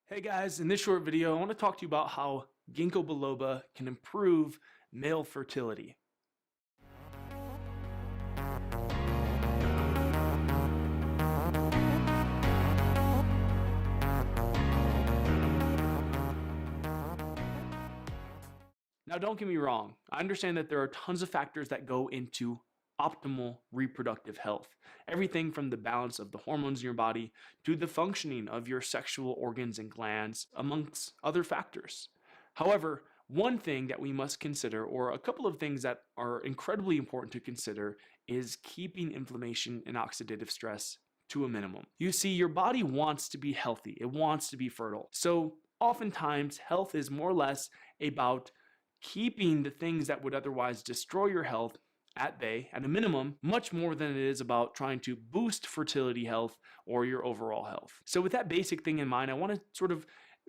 Hey guys, in this short video, I want to talk to you about how Ginkgo biloba can improve male fertility. Now, don't get me wrong. I understand that there are tons of factors that go into optimal reproductive health. Everything from the balance of the hormones in your body to the functioning of your sexual organs and glands, amongst other factors. However, one thing that we must consider, or a couple of things that are incredibly important to consider, is keeping inflammation and oxidative stress to a minimum. You see, your body wants to be healthy, it wants to be fertile. So, oftentimes, health is more or less about keeping the things that would otherwise destroy your health at bay, at a minimum, much more than it is about trying to boost fertility health or your overall health. So with that basic thing in mind, I want to sort of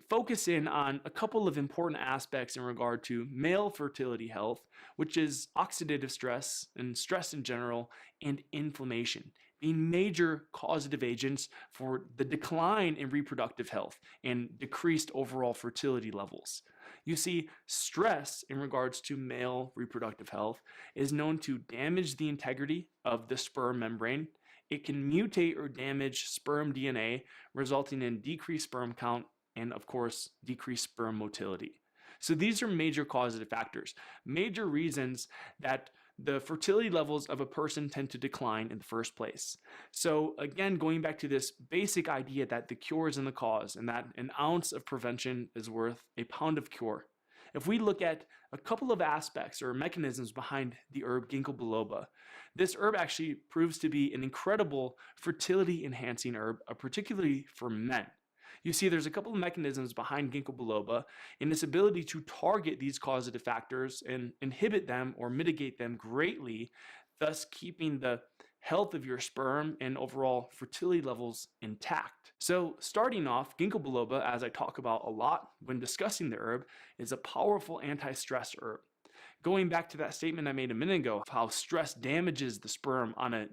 focus in on a couple of important aspects in regard to male fertility health, which is oxidative stress and stress in general, and inflammation, being major causative agents for the decline in reproductive health and decreased overall fertility levels. You see, stress in regards to male reproductive health is known to damage the integrity of the sperm membrane. It can mutate or damage sperm DNA, resulting in decreased sperm count and, of course, decreased sperm motility. So these are major causative factors, major reasons that the fertility levels of a person tend to decline in the first place. So again, going back to this basic idea that the cure is in the cause and that an ounce of prevention is worth a pound of cure. If we look at a couple of aspects or mechanisms behind the herb Ginkgo biloba, this herb actually proves to be an incredible fertility enhancing herb, particularly for men. You see, there's a couple of mechanisms behind Ginkgo biloba in its ability to target these causative factors and inhibit them or mitigate them greatly, thus keeping the health of your sperm and overall fertility levels intact. So starting off, Ginkgo biloba, as I talk about a lot when discussing the herb, is a powerful anti-stress herb. Going back to that statement I made a minute ago of how stress damages the sperm on a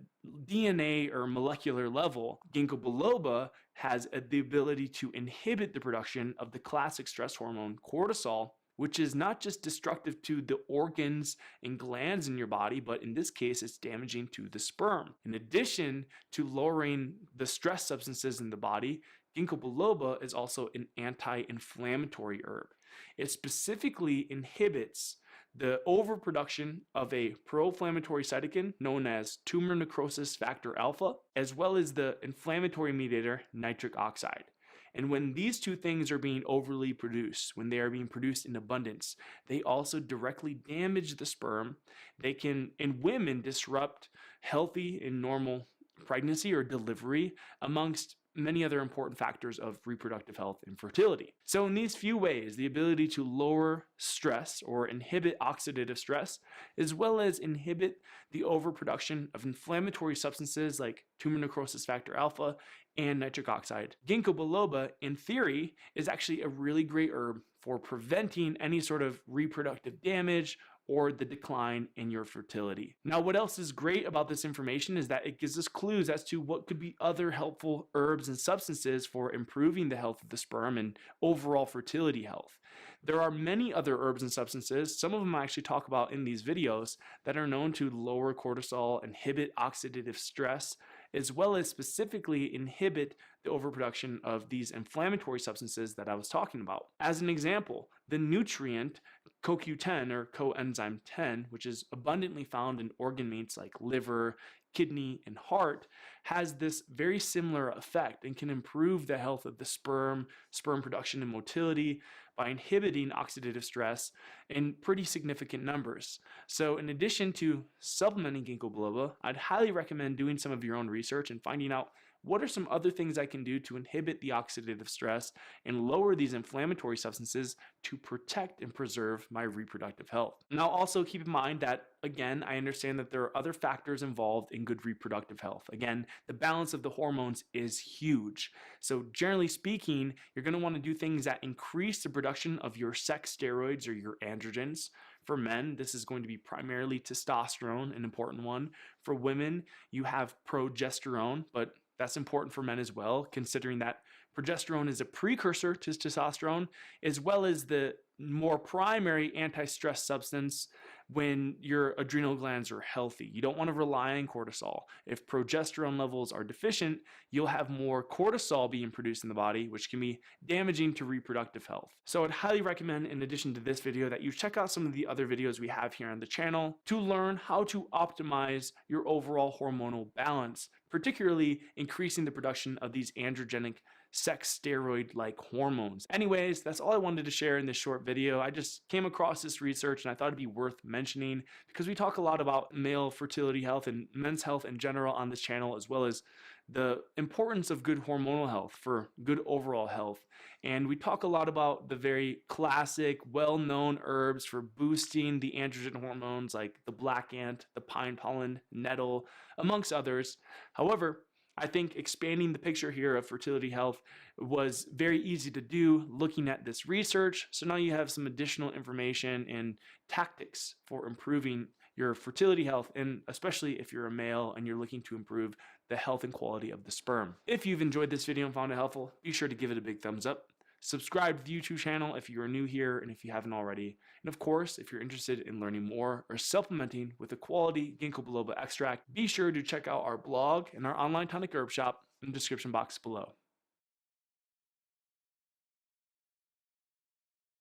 DNA or molecular level, Ginkgo biloba has the ability to inhibit the production of the classic stress hormone cortisol, which is not just destructive to the organs and glands in your body, but in this case, it's damaging to the sperm. In addition to lowering the stress substances in the body, Ginkgo biloba is also an anti-inflammatory herb. It specifically inhibits the overproduction of a pro-inflammatory cytokine known as tumor necrosis factor alpha, as well as the inflammatory mediator nitric oxide. And when these two things are being overly produced, when they are being produced in abundance, they also directly damage the sperm. They can, in women, disrupt healthy and normal pregnancy or delivery, amongst many other important factors of reproductive health and fertility. So in these few ways, the ability to lower stress or inhibit oxidative stress, as well as inhibit the overproduction of inflammatory substances like tumor necrosis factor alpha and nitric oxide. Ginkgo biloba, in theory, is actually a really great herb for preventing any sort of reproductive damage or the decline in your fertility. Now, what else is great about this information is that it gives us clues as to what could be other helpful herbs and substances for improving the health of the sperm and overall fertility health. There are many other herbs and substances, some of them I actually talk about in these videos, that are known to lower cortisol, inhibit oxidative stress, as well as specifically inhibit the overproduction of these inflammatory substances that I was talking about. As an example, the nutrient CoQ10 or coenzyme 10, which is abundantly found in organ meats like liver, kidney, and heart, has this very similar effect and can improve the health of the sperm production and motility by inhibiting oxidative stress in pretty significant numbers. So in addition to supplementing Ginkgo biloba, I'd highly recommend doing some of your own research and finding out what are some other things I can do to inhibit the oxidative stress and lower these inflammatory substances to protect and preserve my reproductive health. Now, also keep in mind that, again, I understand that there are other factors involved in good reproductive health. Again, the balance of the hormones is huge. So generally speaking, you're going to want to do things that increase the production of your sex steroids or your androgens. For men, this is going to be primarily testosterone, an important one. For women, you have progesterone, but that's important for men as well, considering that Progesterone is a precursor to testosterone, as well as the more primary anti-stress substance when your adrenal glands are healthy. You don't want to rely on cortisol. If progesterone levels are deficient, you'll have more cortisol being produced in the body, which can be damaging to reproductive health. So I'd highly recommend, in addition to this video, that you check out some of the other videos we have here on the channel to learn how to optimize your overall hormonal balance, particularly increasing the production of these androgenic sex steroid-like hormones. Anyways, that's all I wanted to share in this short video. I just came across this research and I thought it'd be worth mentioning because we talk a lot about male fertility health and men's health in general on this channel, as well as the importance of good hormonal health for good overall health. And we talk a lot about the very classic, well-known herbs for boosting the androgen hormones like the black ant, the pine pollen, nettle, amongst others. However, I think expanding the picture here of fertility health was very easy to do looking at this research. So now you have some additional information and tactics for improving your fertility health, and especially if you're a male and you're looking to improve the health and quality of the sperm. If you've enjoyed this video and found it helpful, be sure to give it a big thumbs up. Subscribe to the YouTube channel if you're new here and if you haven't already. And of course, if you're interested in learning more or supplementing with a quality Ginkgo biloba extract, be sure to check out our blog and our online tonic herb shop in the description box below.